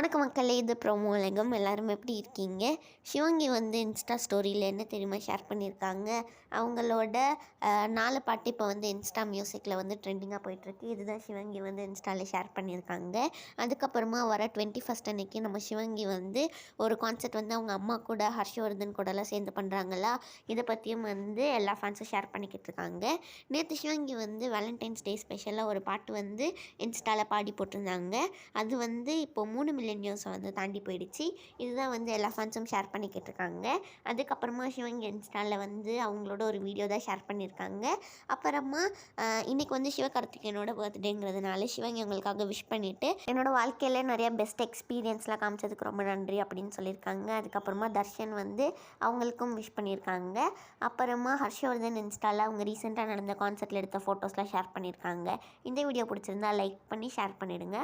வணக்க மக்களே, இது ப்ரோமோ உலகம். எல்லாரும் எப்படி இருக்கீங்க? சிவங்கி வந்து இன்ஸ்டா ஸ்டோரியில் என்ன தெரியுமா ஷேர் பண்ணியிருக்காங்க? அவங்களோட 4 பாட்டு இப்போ வந்து இன்ஸ்டா மியூசிக்கில் வந்து ட்ரெண்டிங்காக போயிட்டுருக்கு. இதுதான் சிவங்கி வந்து இன்ஸ்டாவில் ஷேர் பண்ணியிருக்காங்க. அதுக்கப்புறமா வர 21st அன்னைக்கு நம்ம சிவங்கி வந்து ஒரு கான்செர்ட் வந்து அவங்க அம்மா கூட ஹர்ஷவர்தன் கூடலாம் சேர்ந்து பண்ணுறாங்களா, இதை பற்றியும் வந்து எல்லா ஃபேன்ஸும் ஷேர் பண்ணிக்கிட்டு இருக்காங்க. நேற்று சிவங்கி வந்து வேலண்டைன்ஸ் டே ஸ்பெஷலாக ஒரு பாட்டு வந்து இன்ஸ்டாவில் பாடி போட்டிருந்தாங்க. அது வந்து இப்போ 3 மில்லியன் வியூஸை வந்து தாண்டி போயிடுச்சு. இதுதான் வந்து எல்லா ஃபேன்ஸும் ஷேர் பண்ணிக்கிட்டு இருக்காங்க. அதுக்கப்புறமா சிவங்கி இன்ஸ்டாவில் வந்து அவங்களோட ஒரு வீடியோ தான் ஷேர் பண்ணியிருக்காங்க. அப்புறமா இன்றைக்கி வந்து சிவகார்த்திகேயனோட பர்த்டேங்கிறதுனால சிவங்கி அவங்களுக்காக விஷ் பண்ணிவிட்டு, என்னோட வாழ்க்கையில் நிறைய பெஸ்ட் எக்ஸ்பீரியன்ஸ்லாம் காமிச்சதுக்கு ரொம்ப நன்றி அப்படின்னு சொல்லியிருக்காங்க. அதுக்கப்புறமா தர்ஷன் வந்து அவங்களுக்கும் விஷ் பண்ணியிருக்காங்க. அப்புறமா ஹர்ஷவர்தன் இன்ஸ்டாவில் அவங்க ரீசெண்டாக நடந்த கான்சர்ட்டில் எடுத்த ஃபோட்டோஸ்லாம் ஷேர் பண்ணியிருக்காங்க. இந்த வீடியோ பிடிச்சிருந்தா லைக் பண்ணி ஷேர் பண்ணிவிடுங்க.